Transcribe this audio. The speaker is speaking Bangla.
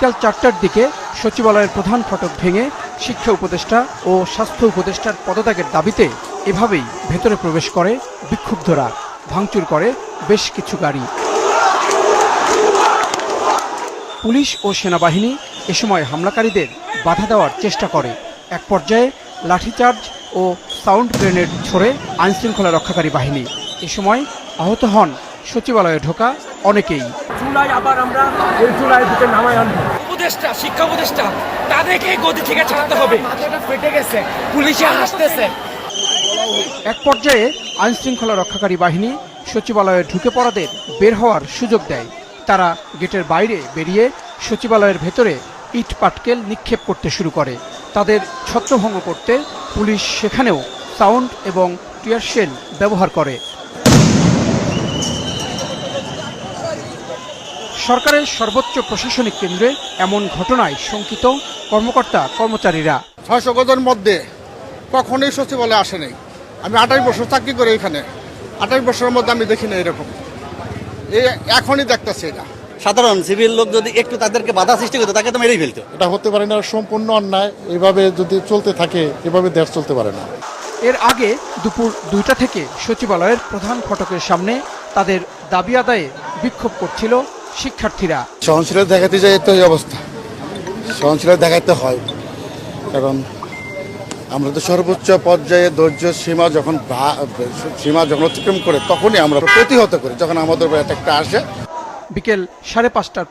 বিকাল 4টার দিকে সচিবালয়ের প্রধান ফটক ভেঙে শিক্ষা উপদেষ্টা ও স্বাস্থ্য উপদেষ্টার পদত্যাগের দাবিতে এভাবেই ভেতরে প্রবেশ করে বিক্ষুব্ধরা, ভাঙচুর করে বেশ কিছু গাড়ি। পুলিশ ও সেনাবাহিনী এ সময় হামলাকারীদের বাধা দেওয়ার চেষ্টা করে। এক পর্যায়ে লাঠিচার্জ ও সাউন্ড গ্রেনেড ছড়ে আইনশৃঙ্খলা রক্ষাকারী বাহিনী। এ সময় আহত হন সচিবালয়ে ঢোকা অনেকেই। আবার আমরা এই চুলায় দিকে নামাই আনবো। উপদেষ্টা, শিক্ষা উপদেষ্টা, তাদেরকে গদি থেকে ছাড়াতে হবে। মাথাটা ফেটে গেছে, পুলিশে আসতেছে। এক পর্যায়ে আইনশৃঙ্খলা রক্ষাকারী বাহিনী সচিবালয়ে ঢুকে পড়াদের বের হওয়ার সুযোগ দেয়। তারা গেটের বাইরে বেরিয়ে সচিবালয়ের ভেতরে ইট পাটকেল নিক্ষেপ করতে শুরু করে। তাদের ছত্রভঙ্গ করতে পুলিশ সেখানেও সাউন্ড এবং টিয়ার শেল ব্যবহার করে। সরকারের সর্বোচ্চ প্রশাসনিক কেন্দ্রে এমন ঘটনায় শঙ্কিত কর্মকর্তা কর্মচারীরা। 600 গজের মধ্যে কখনোই সচিবালয়ে আসে নাই। আমি 28 বছর চাকরি করি এখানে, 28 বছরের মধ্যে আমি দেখি না এরকম। এই এখনই দেখতেছি এটা। সাধারণ সিভিল লোক যদি একটু তাদেরকে বাধা সৃষ্টি করতো তাকে তো মেরেই ফেলতো। এটা হতে পারে না, সম্পূর্ণ অন্যায়। এভাবে যদি চলতে থাকে এভাবে দেশ চলতে পারে না। এর আগে দুপুর 2টা থেকে সচিবালয়ের প্রধান ফটকের সামনে তাদের দাবি আদায়ে বিক্ষোভ করছিল শিক্ষার্থীরা। সহনশীলতা দেখাতে যায় তো এই অবস্থা, সহনশীলতা দেখাতে হয়, কারণ আমরা তো সর্বোচ্চ পর্যায়ে ধৈর্য সীমা যখন অতিক্রম করে তখনই আমরা প্রতিহত করি, যখন আমাদের একটা আসে। বিকেল 5:30টার